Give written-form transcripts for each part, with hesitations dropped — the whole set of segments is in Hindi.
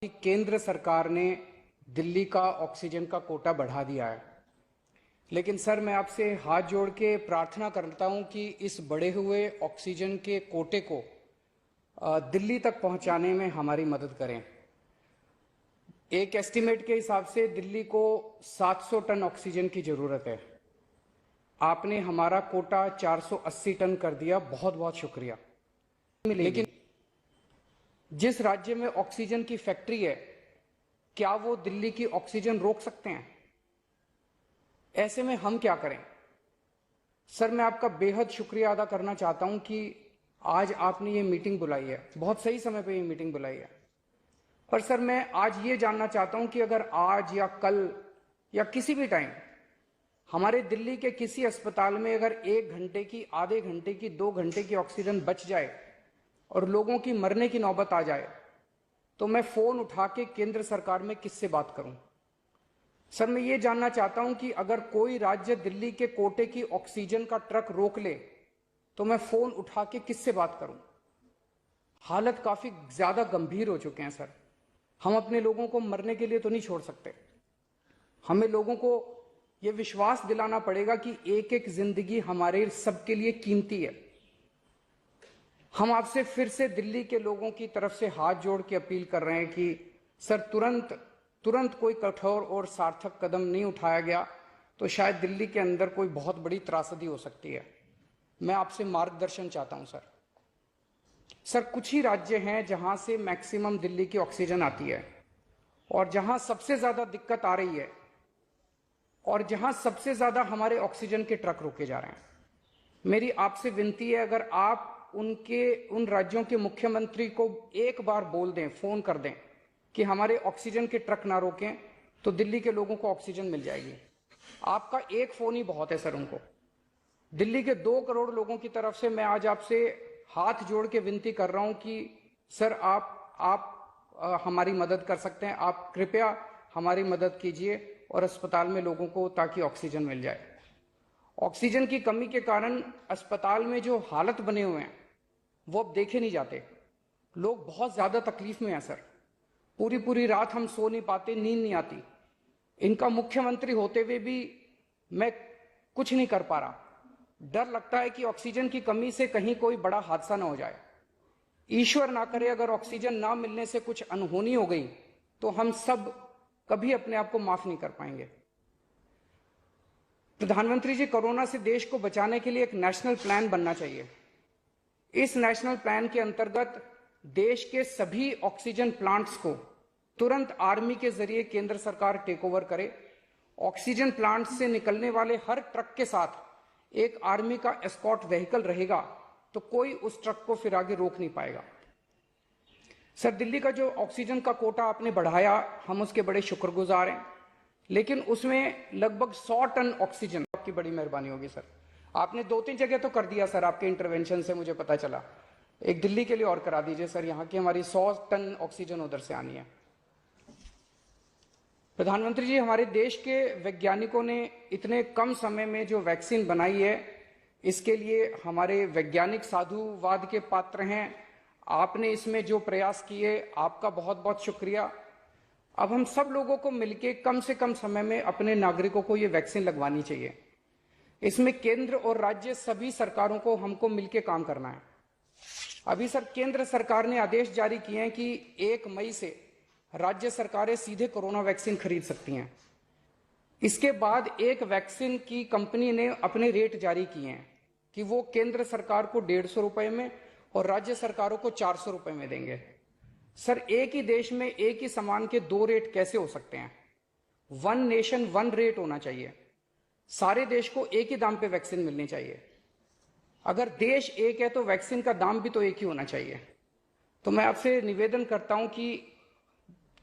कि केंद्र सरकार ने दिल्ली का ऑक्सीजन का कोटा बढ़ा दिया है, लेकिन सर मैं आपसे हाथ जोड़ के प्रार्थना करता हूं कि इस बढ़े हुए ऑक्सीजन के कोटे को दिल्ली तक पहुंचाने में हमारी मदद करें। एक एस्टीमेट के हिसाब से दिल्ली को 700 टन ऑक्सीजन की जरूरत है। आपने हमारा कोटा 480 टन कर दिया, बहुत बहुत शुक्रिया। लेकिन जिस राज्य में ऑक्सीजन की फैक्ट्री है, क्या वो दिल्ली की ऑक्सीजन रोक सकते हैं? ऐसे में हम क्या करें? सर मैं आपका बेहद शुक्रिया अदा करना चाहता हूं कि आज आपने ये मीटिंग बुलाई है, बहुत सही समय पे ये मीटिंग बुलाई है। पर सर मैं आज ये जानना चाहता हूं कि अगर आज या कल या किसी भी टाइम हमारे दिल्ली के किसी अस्पताल में अगर 1 घंटे की, आधे घंटे की, 2 घंटे की ऑक्सीजन बच जाए और लोगों की मरने की नौबत आ जाए, तो मैं फोन उठा के केंद्र सरकार में किससे बात करूं? सर मैं ये जानना चाहता हूं कि अगर कोई राज्य दिल्ली के कोटे की ऑक्सीजन का ट्रक रोक ले, तो मैं फोन उठा के किससे बात करूं? हालत काफी ज्यादा गंभीर हो चुके हैं सर। हम अपने लोगों को मरने के लिए तो नहीं छोड़ सकते। हमें लोगों को यह विश्वास दिलाना पड़ेगा कि एक एक जिंदगी हमारे सबके लिए कीमती है। हम आपसे फिर से दिल्ली के लोगों की तरफ से हाथ जोड़ के अपील कर रहे हैं कि सर तुरंत कोई कठोर और सार्थक कदम नहीं उठाया गया तो शायद दिल्ली के अंदर कोई बहुत बड़ी त्रासदी हो सकती है। मैं आपसे मार्गदर्शन चाहता हूं सर। सर कुछ ही राज्य हैं जहां से मैक्सिमम दिल्ली की ऑक्सीजन आती है और जहां सबसे ज्यादा दिक्कत आ रही है और जहां सबसे ज्यादा हमारे ऑक्सीजन के ट्रक रोके जा रहे हैं। मेरी आपसे विनती है, अगर आप उन राज्यों के मुख्यमंत्री को एक बार बोल दें, फोन कर दें कि हमारे ऑक्सीजन के ट्रक ना रोकें, तो दिल्ली के लोगों को ऑक्सीजन मिल जाएगी। आपका एक फोन ही बहुत है सर उनको। दिल्ली के 2 करोड़ लोगों की तरफ से मैं आज आपसे हाथ जोड़ के विनती कर रहा हूं कि सर आप हमारी मदद कर सकते हैं। आप कृपया हमारी मदद कीजिए और अस्पताल में लोगों को ताकि ऑक्सीजन मिल जाए। ऑक्सीजन की कमी के कारण अस्पताल में जो हालत बने हुए हैं वो अब देखे नहीं जाते। लोग बहुत ज्यादा तकलीफ में हैं सर। पूरी रात हम सो नहीं पाते, नींद नहीं आती। इनका मुख्यमंत्री होते हुए भी मैं कुछ नहीं कर पा रहा। डर लगता है कि ऑक्सीजन की कमी से कहीं कोई बड़ा हादसा ना हो जाए। ईश्वर ना करे अगर ऑक्सीजन ना मिलने से कुछ अनहोनी हो गई तो हम सब कभी अपने आप को माफ नहीं कर पाएंगे। प्रधानमंत्री जी, कोरोना से देश को बचाने के लिए एक नेशनल प्लान बनना चाहिए। इस नेशनल प्लान के अंतर्गत देश के सभी ऑक्सीजन प्लांट्स को तुरंत आर्मी के जरिए केंद्र सरकार टेक ओवर करे। ऑक्सीजन प्लांट से निकलने वाले हर ट्रक के साथ एक आर्मी का एस्कॉर्ट व्हीकल रहेगा, तो कोई उस ट्रक को फिर आगे रोक नहीं पाएगा। सर दिल्ली का जो ऑक्सीजन का कोटा आपने बढ़ाया, हम उसके बड़े शुक्रगुजार हैं, लेकिन उसमें लगभग 100 टन ऑक्सीजन, आपकी बड़ी मेहरबानी होगी सर। आपने 2-3 जगह तो कर दिया सर, आपके इंटरवेंशन से मुझे पता चला। एक दिल्ली के लिए और करा दीजिए सर, यहाँ की हमारी 100 टन ऑक्सीजन उधर से आनी है। प्रधानमंत्री जी, हमारे देश के वैज्ञानिकों ने इतने कम समय में जो वैक्सीन बनाई है, इसके लिए हमारे वैज्ञानिक साधुवाद के पात्र हैं। आपने इसमें जो प्रयास किए, आपका बहुत बहुत शुक्रिया। अब हम सब लोगों को मिलकर कम से कम समय में अपने नागरिकों को ये वैक्सीन लगवानी चाहिए। इसमें केंद्र और राज्य सभी सरकारों को हमको मिलकर काम करना है। अभी सर केंद्र सरकार ने आदेश जारी किए हैं कि 1 मई से राज्य सरकारें सीधे कोरोना वैक्सीन खरीद सकती हैं। इसके बाद एक वैक्सीन की कंपनी ने अपने रेट जारी किए हैं कि वो केंद्र सरकार को 150 रुपए में और राज्य सरकारों को 400 रुपए में देंगे। सर एक ही देश में एक ही सामान के 2 रेट कैसे हो सकते हैं? 1 नेशन 1 रेट होना चाहिए। सारे देश को एक ही दाम पे वैक्सीन मिलनी चाहिए। अगर देश एक है तो वैक्सीन का दाम भी तो एक ही होना चाहिए। तो मैं आपसे निवेदन करता हूं कि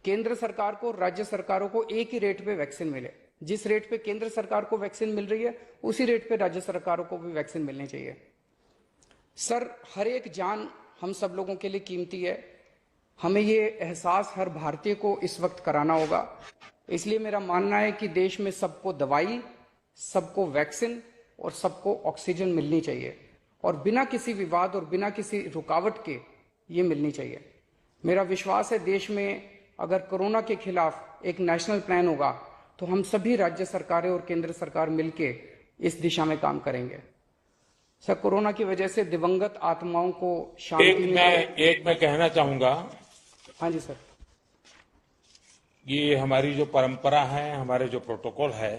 केंद्र सरकार को, राज्य सरकारों को एक ही रेट पे वैक्सीन मिले। जिस रेट पे केंद्र सरकार को वैक्सीन मिल रही है, उसी रेट पे राज्य सरकारों को भी वैक्सीन मिलनी चाहिए। सर हर एक जान हम सब लोगों के लिए कीमती है। हमें ये एहसास हर भारतीय को इस वक्त कराना होगा। इसलिए मेरा मानना है कि देश में सबको दवाई, सबको वैक्सीन और सबको ऑक्सीजन मिलनी चाहिए और बिना किसी विवाद और बिना किसी रुकावट के ये मिलनी चाहिए। मेरा विश्वास है देश में अगर कोरोना के खिलाफ एक नेशनल प्लान होगा तो हम सभी राज्य सरकारें और केंद्र सरकार मिलके इस दिशा में काम करेंगे। सर, कोरोना की वजह से दिवंगत आत्माओं को शांति मिले। मैं कहना चाहूंगा, हाँ जी सर। ये हमारी जो परंपरा है, हमारे जो प्रोटोकॉल है,